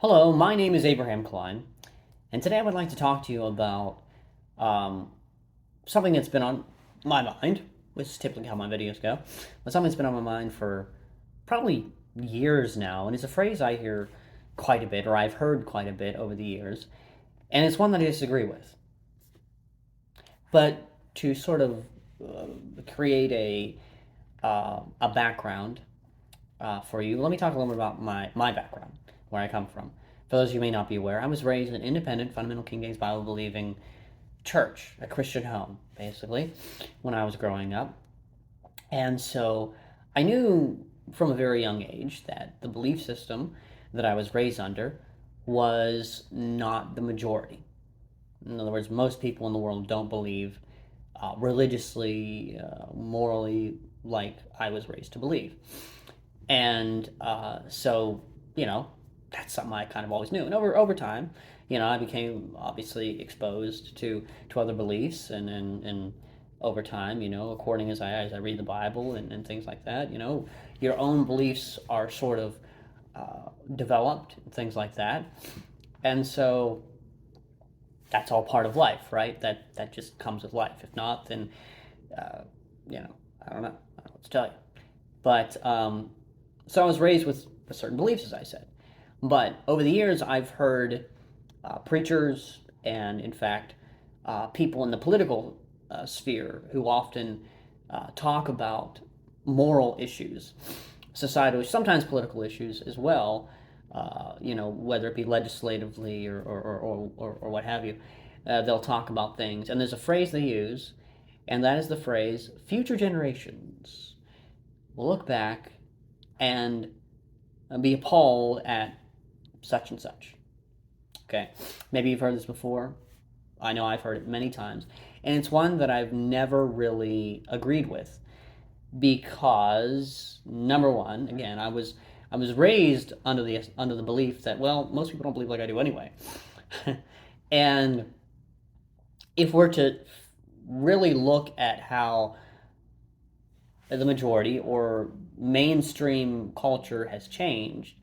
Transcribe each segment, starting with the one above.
Hello, my name is Abraham Klein, and today I would like to talk to you about um, something that's been on my mind, which is typically how my videos go, but something that's been on my mind for probably years now, and it's a phrase I hear quite a bit, or I've heard quite a bit over the years, and it's one that I disagree with. But to sort of create a background for you, let me talk a little bit about my background, where I come from. For those of you who may not be aware, I was raised in an independent, fundamental King James Bible believing church, a Christian home, basically, when I was growing up. And so I knew from a very young age that the belief system that I was raised under was not the majority. In other words, most people in the world don't believe religiously, morally, like I was raised to believe. And so, you know, that's something I kind of always knew. And over time, I became obviously exposed to other beliefs, and over time, according as I read the Bible and things like that, your own beliefs are sort of developed, things like that, and so that's all part of life, right? That just comes with life. If not, then uh, I don't know. I don't know what to tell you. But so I was raised with certain beliefs, as I said. But over the years, I've heard preachers and, in fact, people in the political sphere who often talk about moral issues, societal, sometimes political issues as well. Whether it be legislatively or what have you, they'll talk about things. And there's a phrase they use, and that is the phrase "future generations will look back and be appalled at such and such." Okay, maybe you've heard this before. I know I've heard it many times, and it's one that I've never really agreed with because number one, again, I was raised under the belief that, well, most people don't believe like I do anyway, and if we're to really look at how the majority or mainstream culture has changed,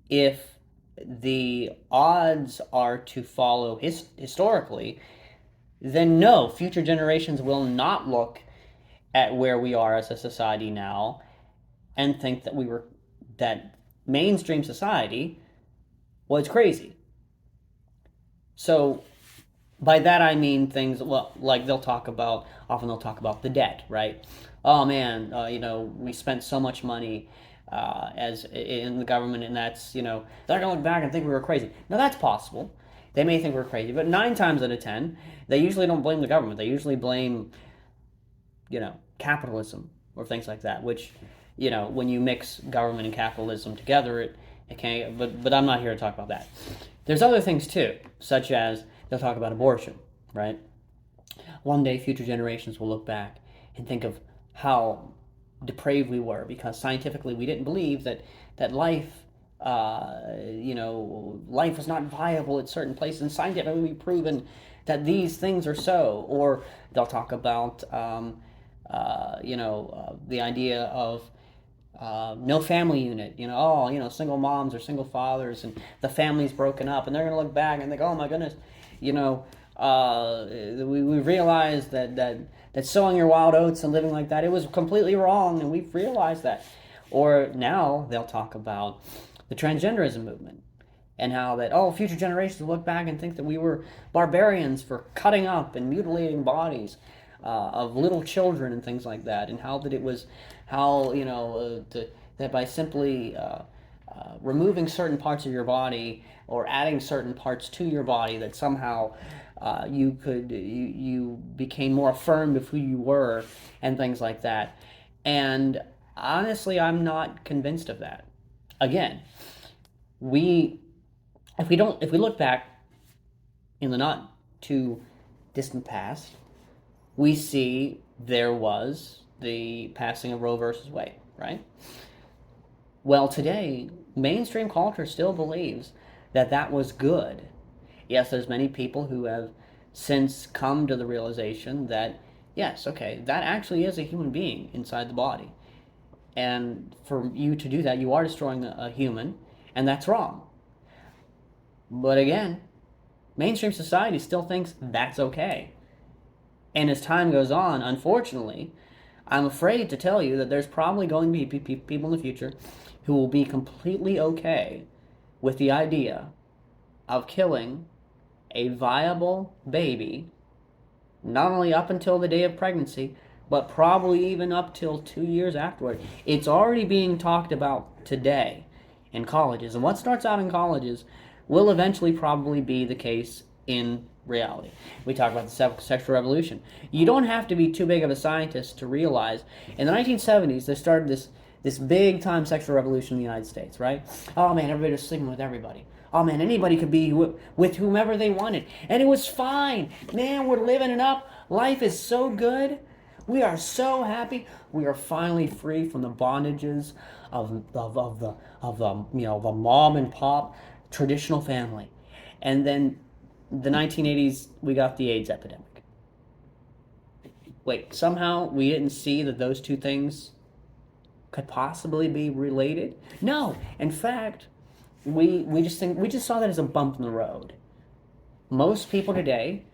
if the odds are to follow historically, then no, future generations will not look at where we are as a society now and think that mainstream society was crazy. So by that I mean things, well, like they'll talk about the debt, right? Oh man, we spent so much money as in the government, and that's, they're going to look back and think we were crazy. Now that's possible. They may think we're crazy, but 9 times out of 10, they usually don't blame the government. They usually blame, capitalism or things like that. Which, when you mix government and capitalism together, it can. But I'm not here to talk about that. There's other things too, such as they'll talk about abortion, right? One day, future generations will look back and think of how depraved we were because scientifically we didn't believe that life, life was not viable at certain places, and scientifically we've proven that these things are so. Or they'll talk about, the idea of no family unit, single moms or single fathers, and the family's broken up, and they're going to look back and think, oh my goodness, you know, we realized that sowing your wild oats and living like that, it was completely wrong, and we've realized that. Or now they'll talk about the transgenderism movement and how that, oh, future generations will look back and think that we were barbarians for cutting up and mutilating bodies of little children and things like that, and how that it was, how, that by simply removing certain parts of your body or adding certain parts to your body, that somehow you became more affirmed of who you were and things like that. And honestly, I'm not convinced of that. Again, we if we look back in the not too distant past, we see there was the passing of Roe versus Wade, right? Well, today, mainstream culture still believes that that was good. Yes, there's many people who have since come to the realization that, yes, okay, that actually is a human being inside the body. And for you to do that, you are destroying a human, and that's wrong. But again, mainstream society still thinks that's okay. And as time goes on, unfortunately, I'm afraid to tell you that there's probably going to be people in the future who will be completely okay with the idea of killing a viable baby, not only up until the day of pregnancy, but probably even up till 2 years afterward. It's already being talked about today in colleges. And what starts out in colleges will eventually probably be the case in reality. We talk about the sexual revolution. You don't have to be too big of a scientist to realize in the 1970s they started this big time sexual revolution in the United States, right? Oh man, everybody was sleeping with everybody. Oh man, anybody could be with whomever they wanted. And it was fine. Man, we're living it up. Life is so good. We are so happy. We are finally free from the bondages of the mom and pop traditional family. And then the 1980s, we got the AIDS epidemic. Wait, somehow we didn't see that those two things could possibly be related? No, in fact, we just saw that as a bump in the road. Most people today,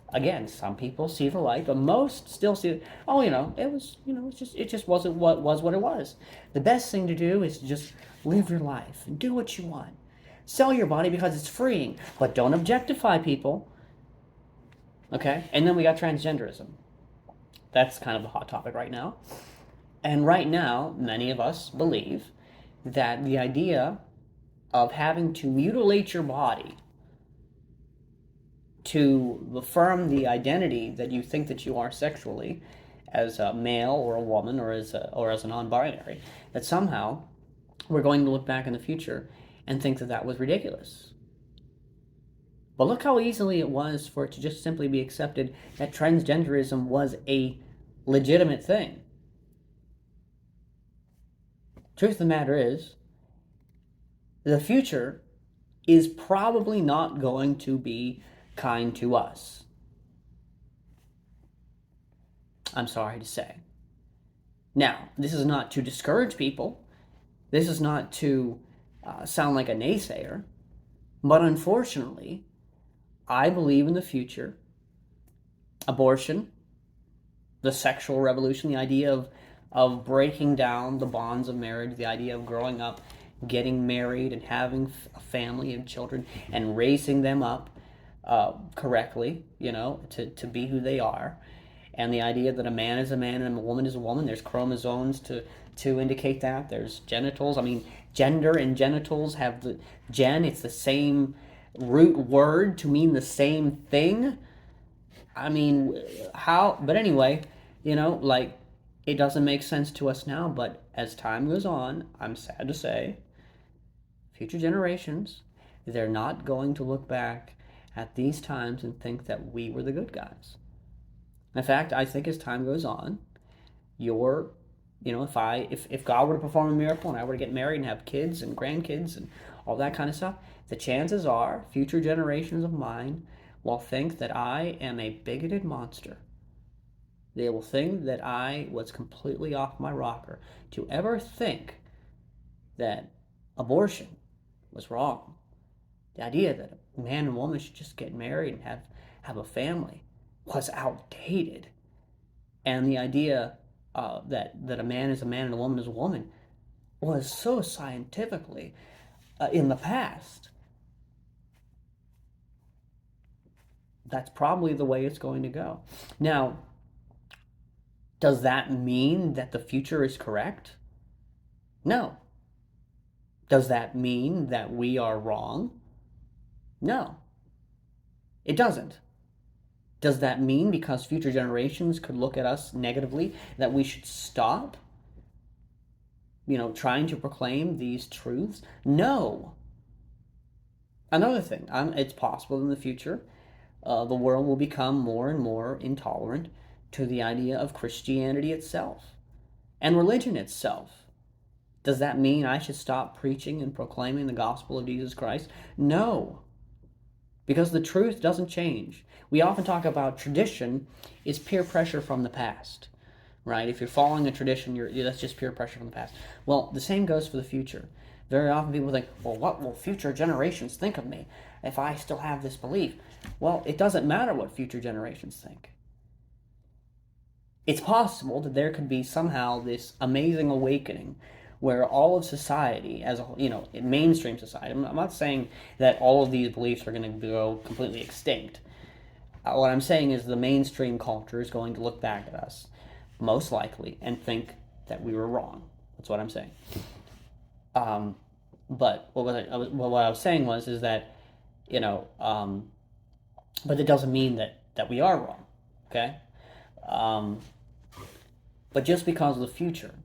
again, some people see the light, but most still see, oh, it just wasn't what it was. The best thing to do is just live your life and do what you want. Sell your body because it's freeing, but don't objectify people. Okay? And then we got transgenderism. That's kind of a hot topic right now. And right now, many of us believe that the idea of having to mutilate your body to affirm the identity that you think that you are sexually as a male or a woman or as a non-binary, that somehow we're going to look back in the future and think that that was ridiculous. But look how easily it was for it to just simply be accepted that transgenderism was a legitimate thing. Truth of the matter is, the future is probably not going to be kind to us. I'm sorry to say. Now, this is not to discourage people. This is not to sound like a naysayer. But unfortunately, I believe in the future, abortion, the sexual revolution, the idea of breaking down the bonds of marriage, the idea of growing up, getting married and having a family and children and raising them up correctly, to be who they are. And the idea that a man is a man and a woman is a woman. There's chromosomes to indicate that. There's genitals. I mean, gender and genitals have the gen. It's the same root word to mean the same thing. I mean, how? But anyway, it doesn't make sense to us now. But as time goes on, I'm sad to say, future generations, they're not going to look back at these times and think that we were the good guys. In fact, I think as time goes on, if God were to perform a miracle and I were to get married and have kids and grandkids and all that kind of stuff, the chances are future generations of mine will think that I am a bigoted monster. They will think that I was completely off my rocker to ever think that abortion was wrong. The idea that a man and woman should just get married and have a family was outdated. And the idea that a man is a man and a woman is a woman was so scientifically in the past. That's probably the way it's going to go. Now, does that mean that the future is correct? No. Does that mean that we are wrong? No. It doesn't. Does that mean because future generations could look at us negatively that we should stop, trying to proclaim these truths? No. Another thing, it's possible in the future the world will become more and more intolerant to the idea of Christianity itself and religion itself. Does that mean I should stop preaching and proclaiming the gospel of Jesus Christ? No. Because the truth doesn't change. We often talk about tradition is peer pressure from the past, right? If you're following a tradition, that's just peer pressure from the past. Well, the same goes for the future. Very often people think, well, what will future generations think of me if I still have this belief? Well, it doesn't matter what future generations think. It's possible that there could be somehow this amazing awakening where all of society as a whole, mainstream society, I'm not saying that all of these beliefs are going to go completely extinct. What I'm saying is the mainstream culture is going to look back at us, most likely, and think that we were wrong. That's what I'm saying. But what I was saying is that, but it doesn't mean that we are wrong, okay? But just because of the future,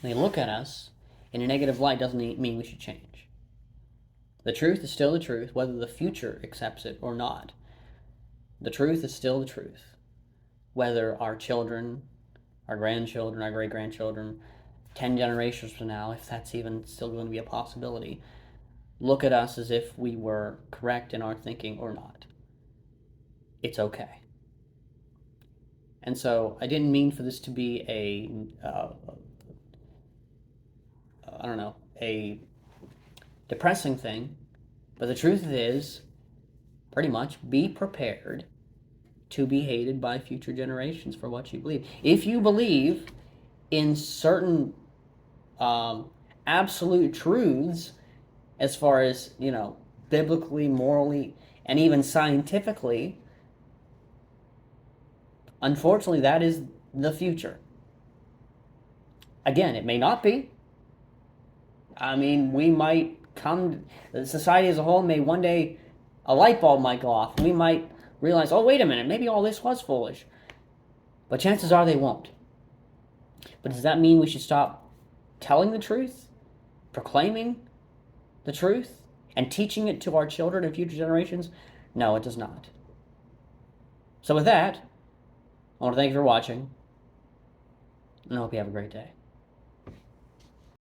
they look at us in a negative light doesn't mean we should change. The truth is still the truth, whether the future accepts it or not. The truth is still the truth, whether our children, our grandchildren, our great-grandchildren, 10 generations from now, if that's even still going to be a possibility, look at us as if we were correct in our thinking or not. It's okay. And so I didn't mean for this to be a depressing thing, but the truth is, pretty much, be prepared to be hated by future generations for what you believe. If you believe in certain absolute truths, as far as, biblically, morally, and even scientifically, unfortunately, that is the future. Again, it may not be. I mean, we might society as a whole may one day, a light bulb might go off. We might realize, oh, wait a minute, maybe all this was foolish. But chances are they won't. But does that mean we should stop telling the truth, proclaiming the truth, and teaching it to our children and future generations? No, it does not. So with that, I want to thank you for watching, and I hope you have a great day.